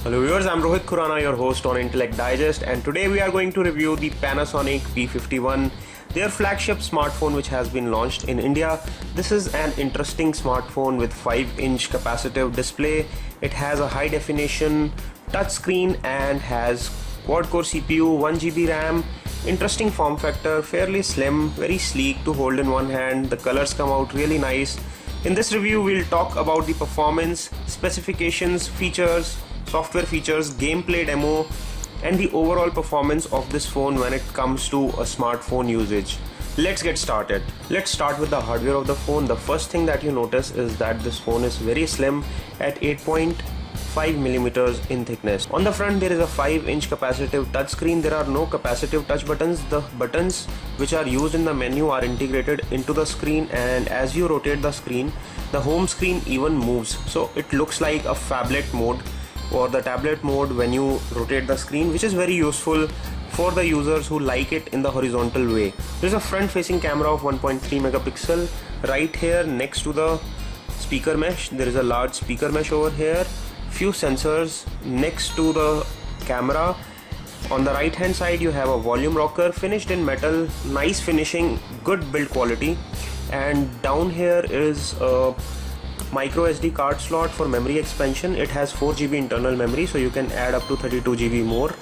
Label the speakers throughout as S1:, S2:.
S1: Hello viewers, I'm Rohit Khurana, your host on Intellect Digest, and today we are going to review the Panasonic P51, their flagship smartphone which has been launched in India. This is an interesting smartphone with 5-inch capacitive display. It has a high definition touchscreen and has quad-core CPU, 1 GB RAM. Interesting form factor, fairly slim, very sleek to hold in one hand. The colors come out really nice. In this review, we'll talk about the performance, specifications, features, software features, gameplay demo, and the overall performance of this phone when it comes to a smartphone usage. Let's get started. Let's start with the hardware of the phone. The first thing that you notice is that this phone is very slim at 8.5mm in thickness. On the front there is a 5-inch capacitive touchscreen. There are no capacitive touch buttons. The buttons which are used in the menu are integrated into the screen, and as you rotate the screen, the home screen even moves. So it looks like a phablet mode or the tablet mode when you rotate the screen, which is very useful for the users who like it in the horizontal way. There is a front facing camera of 1.3 megapixel. Right here next to the speaker mesh, there is a large speaker mesh over here. Few sensors next to the camera. On the right hand side you have a volume rocker finished in metal, nice finishing, good build quality. And down here is a micro SD card slot for memory expansion. It has 4 GB internal memory, so you can add up to 32 GB more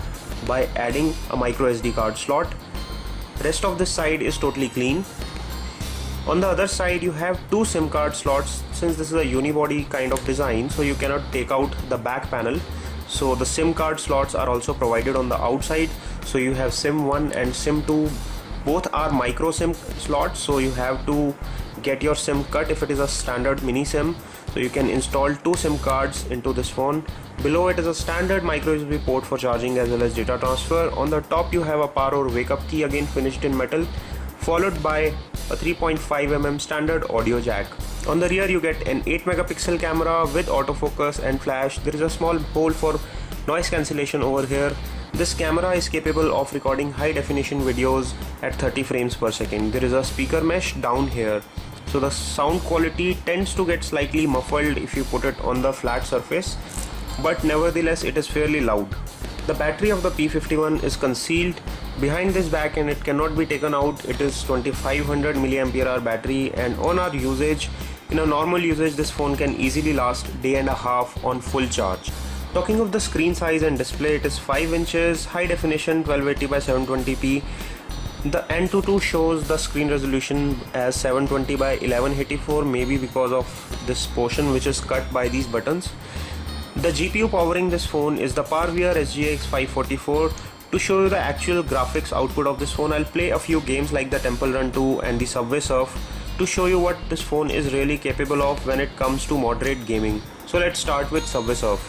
S1: by adding a micro SD card slot. Rest of this side is totally clean. On the other side you have 2 SIM card slots. Since this is a unibody kind of design, so you cannot take out the back panel, so the SIM card slots are also provided on the outside. So you have SIM 1 and SIM 2, both are micro SIM slots, so you have to get your SIM cut if it is a standard mini SIM. So you can install 2 SIM cards into this phone. Below it is a standard micro USB port for charging as well as data transfer. On the top you have a power or wake up key, again finished in metal, followed by a 3.5mm standard audio jack. On the rear you get an 8 megapixel camera with autofocus and flash. There is a small hole for noise cancellation over here. This camera is capable of recording high definition videos at 30 frames per second. There is a speaker mesh down here, so the sound quality tends to get slightly muffled if you put it on the flat surface, but nevertheless it is fairly loud. The battery of the P51 is concealed behind this back and it cannot be taken out. It is 2500 mAh battery, and on our usage, in a normal usage, this phone can easily last day and a half on full charge. Talking of the screen size and display, it is 5 inches, high definition 1280 by 720p. The Antutu shows the screen resolution as 720 by 1184, maybe because of this portion which is cut by these buttons. The GPU powering this phone is the Parvia SGX 544. To show you the actual graphics output of this phone, I'll play a few games like the Temple Run 2 and the Subway Surf to show you what this phone is really capable of when it comes to moderate gaming. So let's start with Subway Surf.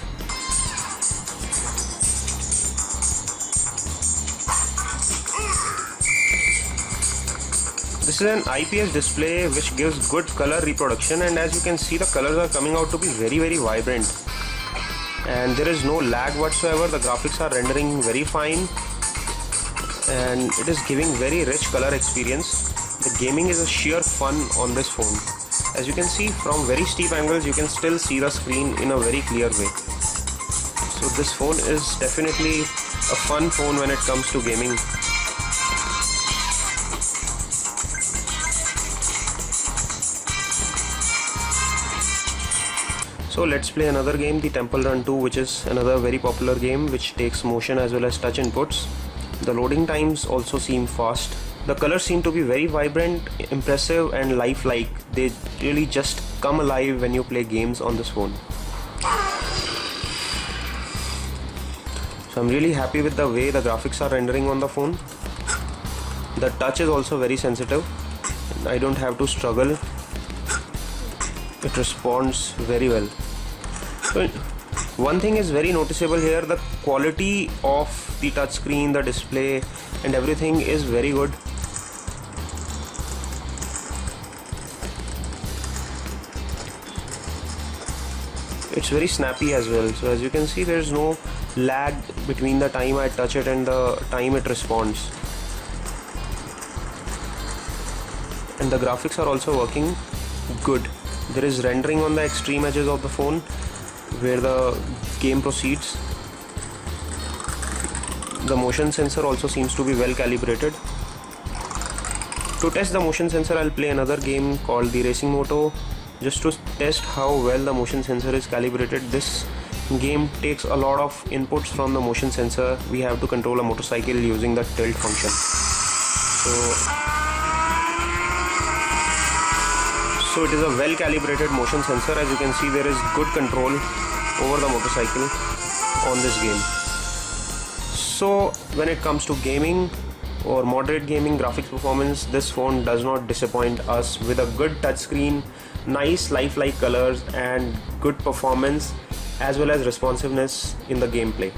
S1: This is an IPS display which gives good color reproduction, and as you can see, the colors are coming out to be very vibrant, and there is no lag whatsoever. The graphics are rendering very fine and it is giving very rich color experience. The gaming is a sheer fun on this phone. As you can see, from very steep angles you can still see the screen in a very clear way. So this phone is definitely a fun phone when it comes to gaming. So let's play another game, the Temple Run 2, which is another very popular game which takes motion as well as touch inputs. The loading times also seem fast. The colors seem to be very vibrant, impressive and lifelike. They really just come alive when you play games on this phone. So I'm really happy with the way the graphics are rendering on the phone. The touch is also very sensitive. I don't have to struggle. It responds very well. So one thing is very noticeable here, the quality of the touchscreen, the display and everything is very good. It's very snappy as well. So as you can see, there is no lag between the time I touch it and the time it responds. And the graphics are also working good. There is rendering on the extreme edges of the phone where the game proceeds. The motion sensor also seems to be well calibrated. To test the motion sensor, I'll play another game called the Racing Moto just to test how well the motion sensor is calibrated. This game takes a lot of inputs from the motion sensor. We have to control a motorcycle using the tilt function. So it is a well calibrated motion sensor. As you can see, there is good control over the motorcycle on this game. So when it comes to gaming or moderate gaming graphics performance, this phone does not disappoint us with a good touchscreen, nice lifelike colors and good performance as well as responsiveness in the gameplay.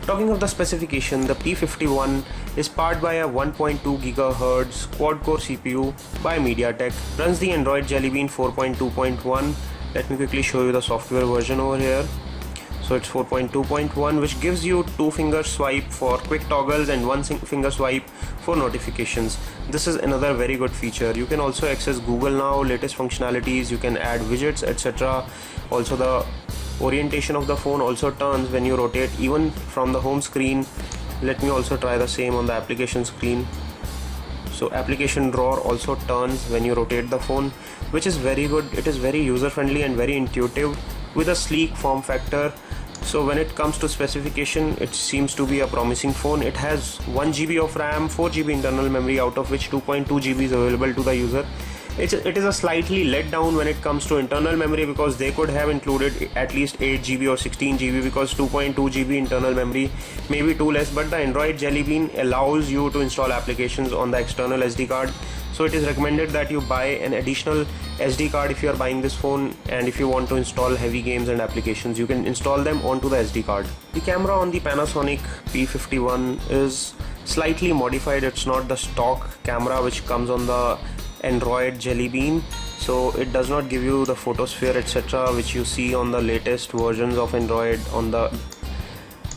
S1: Talking of the specification, the P51 is powered by a 1.2 GHz quad-core CPU by MediaTek, runs the Android Jelly Bean 4.2.1. Let me quickly show you the software version over here. So it's 4.2.1, which gives you 2-finger swipe for quick toggles and 1-finger swipe for notifications. This is another very good feature. You can also access Google Now, latest functionalities, you can add widgets, etc. Also the orientation of the phone also turns when you rotate even from the home screen. Let me also try the same on the application screen. So application drawer also turns when you rotate the phone, which is very good. It is very user friendly and very intuitive with a sleek form factor. So when it comes to specification, it seems to be a promising phone. It has 1 GB of RAM, 4 GB internal memory, out of which 2.2 GB is available to the user. It is a slightly let down when it comes to internal memory, because they could have included at least 8 GB or 16 GB, because 2.2 GB internal memory may be too less. But the Android Jelly Bean allows you to install applications on the external SD card. So it is recommended that you buy an additional SD card if you are buying this phone, and if you want to install heavy games and applications, you can install them onto the SD card. The camera on the Panasonic P51 is slightly modified. It's not the stock camera which comes on the Android Jelly Bean, so it does not give you the photosphere etc. which you see on the latest versions of Android on the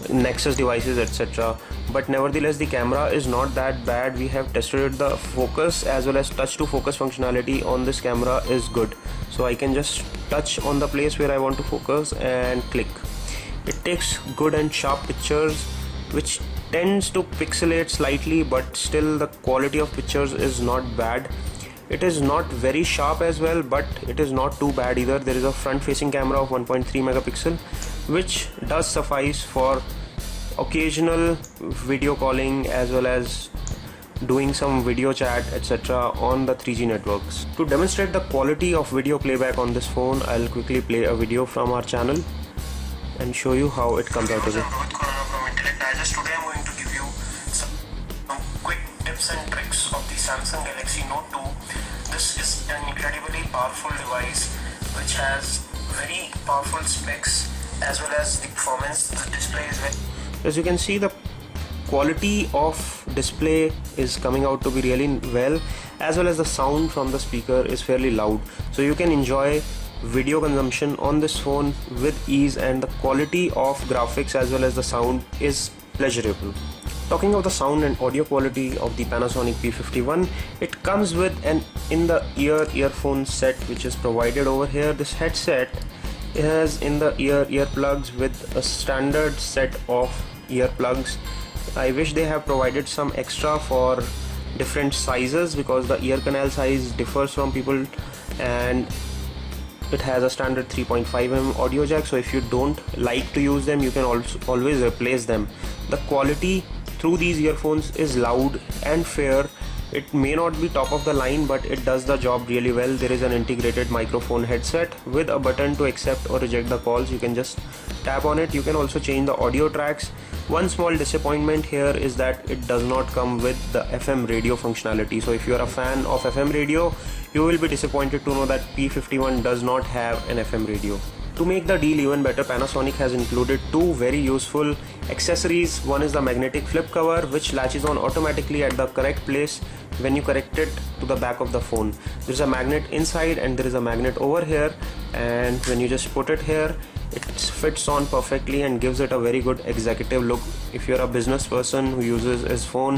S1: Nexus devices etc. But nevertheless, the camera is not that bad. We have tested the focus as well as touch to focus functionality on this camera is good. So I can just touch on the place where I want to focus and click. It takes good and sharp pictures, which tends to pixelate slightly, but still the quality of pictures is not bad. It is not very sharp as well, but it is not too bad either. There is a front facing camera of 1.3 megapixel, which does suffice for occasional video calling as well as doing some video chat etc. on the 3G networks. To demonstrate the quality of video playback on this phone, I'll quickly play a video from our channel and show you how it comes out of it.
S2: From Intellect. Today I'm going to give you some quick tips and tricks of the Samsung Galaxy Note 2. This is an incredibly powerful device which has very powerful specs as well as the performance. The display is very...
S1: As you can see, the quality of display is coming out to be really well, as well as the sound from the speaker is fairly loud. So you can enjoy video consumption on this phone with ease, and the quality of graphics as well as the sound is pleasurable. Talking of the sound and audio quality of the Panasonic P51, it comes with an in-the-ear earphone set which is provided over here. This headset has in-the-ear earplugs with a standard set of earplugs. I wish they have provided some extra for different sizes, because the ear canal size differs from people, and it has a standard 3.5mm audio jack, so if you don't like to use them, you can also always replace them. The quality through these earphones is loud and fair. It may not be top of the line, but it does the job really well. There is an integrated microphone headset with a button to accept or reject the calls. You can just tap on it. You can also change the audio tracks. One small disappointment here is that it does not come with the FM radio functionality. So if you are a fan of FM radio, you will be disappointed to know that P51 does not have an FM radio. To make the deal even better, Panasonic has included two very useful accessories. One is the magnetic flip cover, which latches on automatically at the correct place when you connect it to the back of the phone. There is a magnet inside and there is a magnet over here, and when you just put it here, it fits on perfectly and gives it a very good executive look. If you're a business person who uses his phone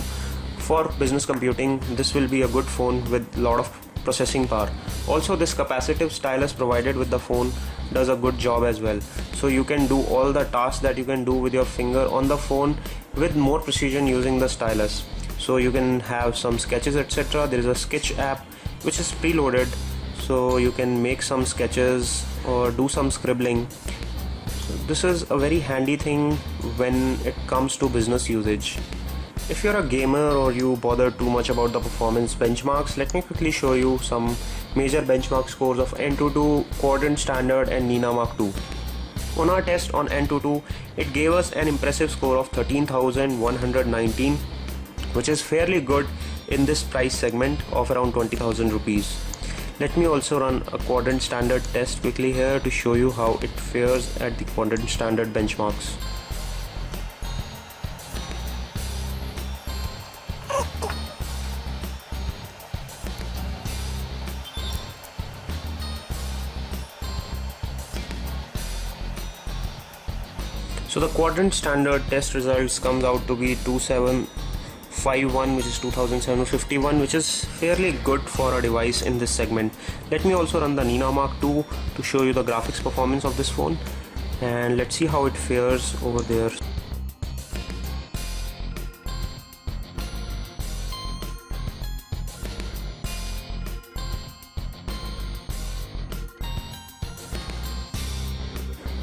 S1: for business computing, this will be a good phone with a lot of processing power. Also, this capacitive stylus provided with the phone does a good job as well. So you can do all the tasks that you can do with your finger on the phone with more precision using the stylus. So you can have some sketches, etc. There is a sketch app which is preloaded, so you can make some sketches or do some scribbling. So this is a very handy thing when it comes to business usage. If you're a gamer or you bother too much about the performance benchmarks, let me quickly show you some major benchmark scores of Antutu, Quadrant Standard and Nina Mark II. On our test on Antutu, it gave us an impressive score of 13,119, which is fairly good in this price segment of around 20,000 rupees. Let me also run a Quadrant Standard test quickly here to show you how it fares at the Quadrant Standard benchmarks. So the Quadrant Standard test results comes out to be 2751, which is 2751, which is fairly good for a device in this segment. Let me also run the Nina Mark II to show you the graphics performance of this phone, and let's see how it fares over there.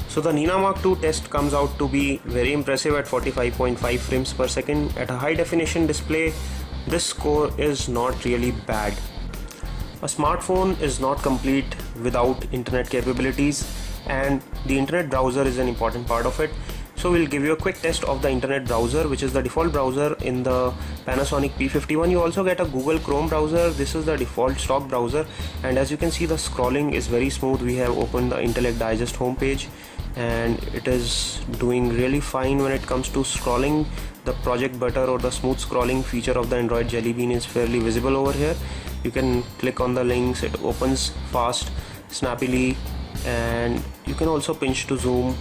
S1: So the Nina Mark II test comes out to be very impressive at 45.5 frames per second. At a high definition display, this score is not really bad. A smartphone is not complete without internet capabilities, and the internet browser is an important part of it. So we'll give you a quick test of the internet browser, which is the default browser in the Panasonic P51. You also get a Google Chrome browser. This is the default stock browser, and as you can see, the scrolling is very smooth. We have opened the Intellect Digest homepage, and it is doing really fine when it comes to scrolling. The Project Butter or the smooth scrolling feature of the Android Jelly Bean is fairly visible over here. You can click on the links, it opens fast, snappily, and you can also pinch to zoom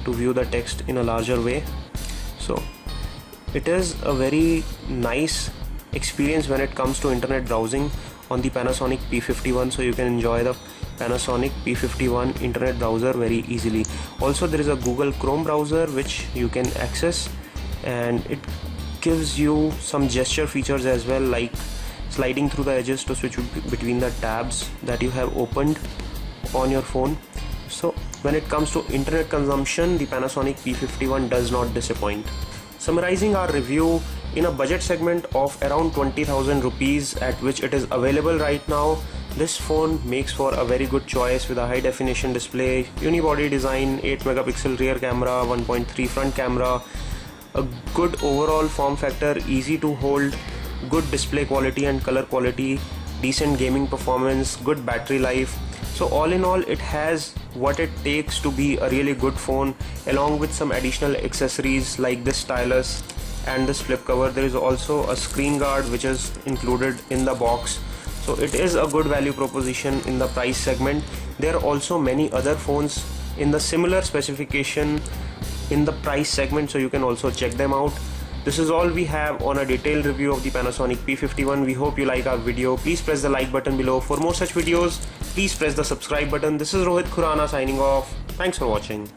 S1: to view the text in a larger way. So it is a very nice experience when it comes to internet browsing on the Panasonic P51, so you can enjoy the Panasonic P51 internet browser very easily. Also, there is a Google Chrome browser which you can access, and it gives you some gesture features as well, like sliding through the edges to switch between the tabs that you have opened on your phone. So when it comes to internet consumption, the Panasonic P51 does not disappoint. Summarizing our review, in a budget segment of around 20,000 rupees at which it is available right now, this phone makes for a very good choice with a high definition display, unibody design, 8 megapixel rear camera, 1.3 front camera, a good overall form factor, easy to hold, good display quality and color quality, decent gaming performance, good battery life. So all in all, it has what it takes to be a really good phone, along with some additional accessories like this stylus and this flip cover. There is also a screen guard which is included in the box. So it is a good value proposition in the price segment. There are also many other phones in the similar specification in the price segment, so you can also check them out. This is all we have on a detailed review of the Panasonic P51. We hope you like our video. Please press the like button below. For more such videos, please press the subscribe button. This is Rohit Khurana signing off. Thanks for watching.